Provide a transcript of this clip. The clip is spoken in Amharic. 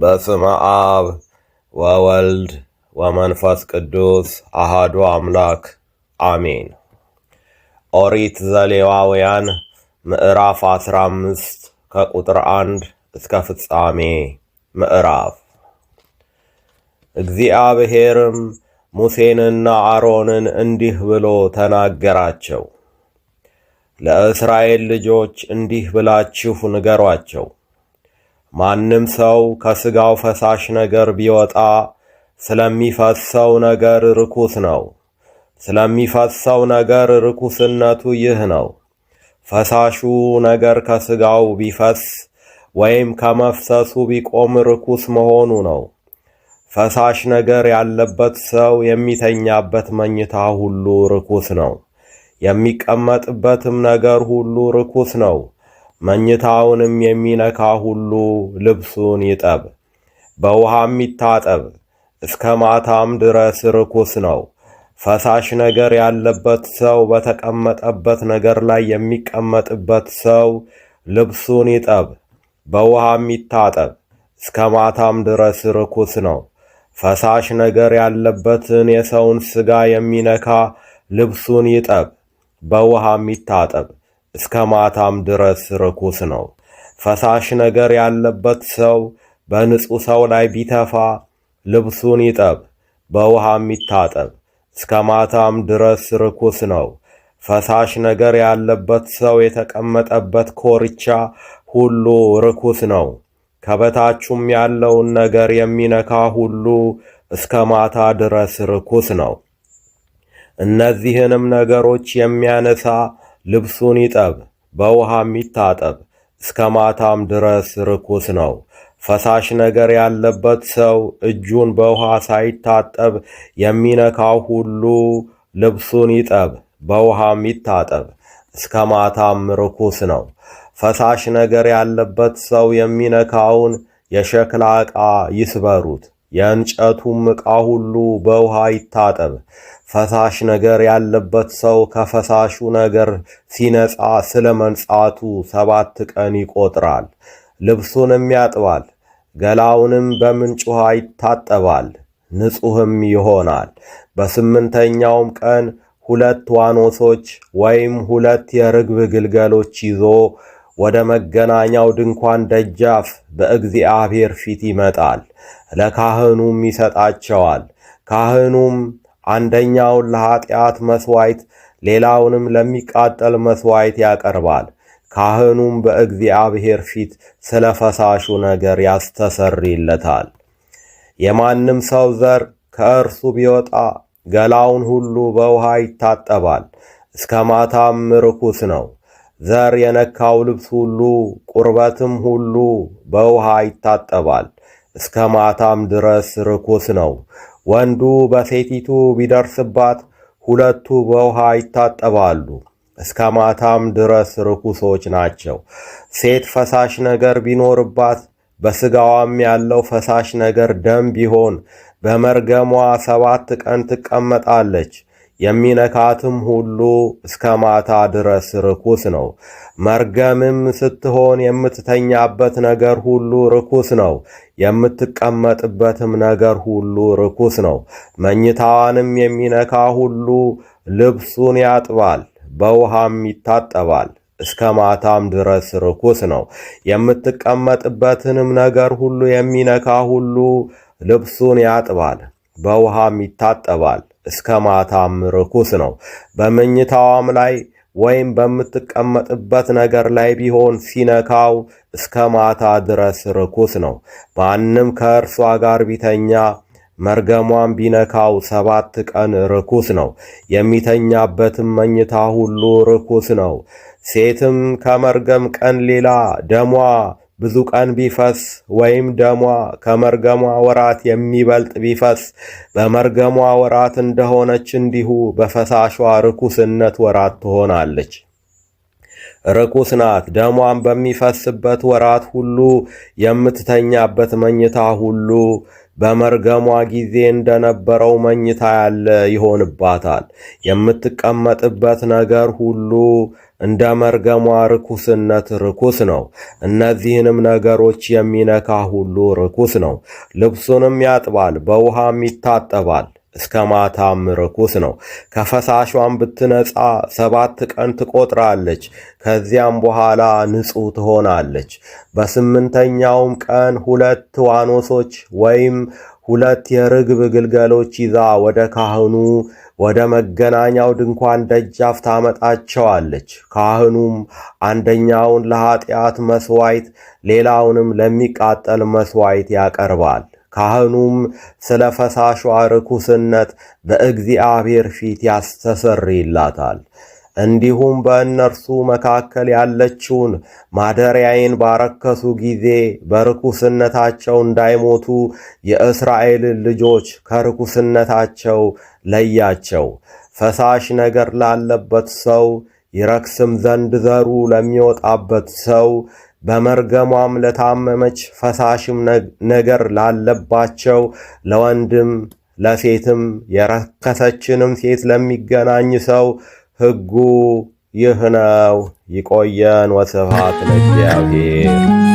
በስመ አብ ወወልድ ወመንፈስ ቅዱስ አሃዱ አምላክ አሜን። ኦሪት ዘሌዋውያን ምዕራፍ 15 ከቁጥር 1 እስከ ፍጻሜ ምዕራፍ። እግዚአብሔርም ሙሴንና አሮንን እንዲህ ብሎ ተናገራቸው። ለእስራኤል ልጆች እንዲህ ብላችሁ ንገሯቸው። ማንም ሰው ከሥጋው ፈሳሽ ነገር ቢወጣ ስለሚፈሰው ነገር ርኩስ ነው። ስለሚፈሰው ነገር ርኩስነቱ ይህ ነው። ፈሳሹ ነገር ከሥጋው ቢፈስ ወይም ከመፍሰሱ ቢቆም ርኩስ መሆኑ ነው። ፈሳሽ ነገር ያለበት ሰው የሚተኛበት መኝታ ሁሉ ርኩስ ነው። የሚቀመጥበትም ነገር ሁሉ ርኩስ ነው። መኝታውንም የሚነካ ሁሉ ልብሱን ይጠብ፣ በውሃም ይታጠብ፣ እስከ ማታም ድረስ ርኩስ ነው። ፈሳሽ ነገር ያለበት ሰው በተቀመጠበት ነገር ላይ የሚቀመጥበት ሰው ልብሱን ይጠብ፣ በውሃም ይታጠብ፣ እስከ ማታም ድረስ ርኩስ ነው። ፈሳሽ ነገር ያለበትን የሰውን ሥጋ የሚነካ ልብሱን ይጠብ፣ በውሃም ይታጠብ፣ እስከ ማታም ድረስ ርኩስ ነው። ፈሳሽ ነገር ያለበት ሰው በንጹሕ ሰው ላይ ቢተፋ ልብሱን ይጠብ፣ በውሃም ይታጠብ፣ እስከ ማታም ድረስ ርኩስ ነው። ፈሳሽ ነገር ያለበት ሰው የተቀመጠበት ኮርቻ ሁሉ ርኩስ ነው። ከበታቹም ያለውን ነገር የሚነካ ሁሉ እስከ ማታ ድረስ ርኩስ ነው። እነዚህንም ነገሮች የሚያነሳ ልብሱን ይጠብ፣ በውሃም ይታጠብ፣ እስከ ማታም ድረስ ርኩስ ነው። ፈሳሽ ነገር ያለበት ሰው እጁን በውሃ ሳይታጠብ የሚነካው ሁሉ ልብሱን ይጠብ፣ በውሃም ይታጠብ፣ እስከ ማታም ርኩስ ነው። ፈሳሽ ነገር ያለበት ሰው የሚነካውን የሸክላ ዕቃ ይስበሩት፣ የእንጨቱም ዕቃ ሁሉ በውሃ ይታጠብ። ፈሳሽ ነገር ያለበት ሰው ከፈሳሹ ነገር ሲነጻ ስለ መንጻቱ 7 ቀን ይቆጥራል። ልብሱንም ያጥባል፣ ገላውንም በምንጭ ውሃ ይታጠባል፣ ንጹሕም ይሆናል። በ8ኛውም ቀን 2 ዋኖሶች ወይም 2 የርግብ ግልገሎች ይዞ ወደ መገናኛው ድንኳን ደጃፍ በእግዚአብሔር ፊት ይመጣል፣ ለካህኑም ይሰጣቸዋል። ካህኑም አንደኛውን ለኃጢአት መሥዋዕት ሌላውንም ለሚቃጠል መሥዋዕት ያቀርባል። ካህኑም በእግዚአብሔር ፊት ስለ ፈሳሹ ነገር ያስተሰርይለታል። የማንም ሰው ዘር ከእርሱ ቢወጣ ገላውን ሁሉ በውሃ ይታጠባል፣ እስከ ማታም ርኩስ ነው። ዘር የነካው ልብስ ሁሉ ቁርበትም ሁሉ በውሃ ይታጠባል፣ እስከ ማታም ድረስ ርኩስ ነው። ወንዱ በሴቲቱ ቢደርስባት 2ቱ በውሃ ይታጠባሉ፣ እስከ ማታም ድረስ ርኩሶች ናቸው። ሴት ፈሳሽ ነገር ቢኖርባት በሥጋዋም ያለው ፈሳሽ ነገር ደም ቢሆን በመርገሟ 7 ቀን ትቀመጣለች። የሚነካትም ሁሉ እስከ ማታ ድረስ ርኩስ ነው። መርገምም ስትሆን የምትተኛበት ነገር ሁሉ ርኩስ ነው። የምትቀመጥበትም ነገር ሁሉ ርኩስ ነው። መኝታዋንም የሚነካ ሁሉ ልብሱን ያጥባል፣ በውሃም ይታጠባል፣ እስከ ማታም ድረስ ርኩስ ነው። የምትቀመጥበትንም ነገር ሁሉ የሚነካ ሁሉ ልብሱን ያጥባል፣ በውሃም ይታጠባል፣ እስከ ማታም ርኩስ ነው። በመኝታዋም ላይ ወይም በምትቀመጥበት ነገር ላይ ቢሆን ሲነካው እስከ ማታ ድረስ ርኩስ ነው። ማንም ከእርሷ ጋር ቢተኛ መርገሟን ቢነካው 7 ቀን ርኩስ ነው። የሚተኛበትም መኝታ ሁሉ ርኩስ ነው። ሴትም ከመርገም ቀን ሌላ ደሟ ብዙ ቀን ቢፈስ ወይም ደሟ ከመርገሟ ወራት የሚበልጥ ቢፈስ በመርገሟ ወራት እንደሆነች እንዲሁ በፈሳሿ ርኩስነት ወራት ትሆናለች። ርኩስ ናት። ደሟን በሚፈስበት ወራት ሁሉ የምትተኛበት መኝታ ሁሉ በመርገሟ ጊዜ እንደነበረው መኝታ ያለ ይሆንባታል። የምትቀመጥበት ነገር ሁሉ እንደ መርገሟ ርኩስነት ርኩስ ነው። እነዚህንም ነገሮች የሚነካ ሁሉ ርኩስ ነው። ልብሱንም ያጥባል፣ በውሃም ይታጠባል፣ እስከ ማታም ርኩስ ነው። ከፈሳሿም ብትነጻ 7 ቀን ትቆጥራለች። ከዚያም በኋላ ንጹሕ ትሆናለች። በስምንተኛውም ቀን 2 ዋኖሶች ወይም 2 የርግብ ግልገሎች ይዛ ወደ ካህኑ ወደ መገናኛው ድንኳን ደጃፍ ታመጣቸዋለች። ካህኑም አንደኛውን ለኃጢአት መሥዋዕት ሌላውንም ለሚቃጠል መሥዋዕት ያቀርባል። ካህኑም ስለ ፈሳሿ ርኩስነት በእግዚአብሔር ፊት ያስተሰርይላታል። እንዲሁም በእነርሱ መካከል ያለችውን ማደሪያዬን ባረከሱ ጊዜ በርኩስነታቸው እንዳይሞቱ የእስራኤልን ልጆች ከርኩስነታቸው ለያቸው። ፈሳሽ ነገር ላለበት ሰው ይረክስም ዘንድ ዘሩ ለሚወጣበት ሰው በመርገሟም ለታመመች ፈሳሽም ነገር ላለባቸው ለወንድም ለሴትም የረከሰችንም ሴት ለሚገናኝ ሰው ሕጉ ይህ ነው። ይቆየን። ወስብሐት ለእግዚአብሔር።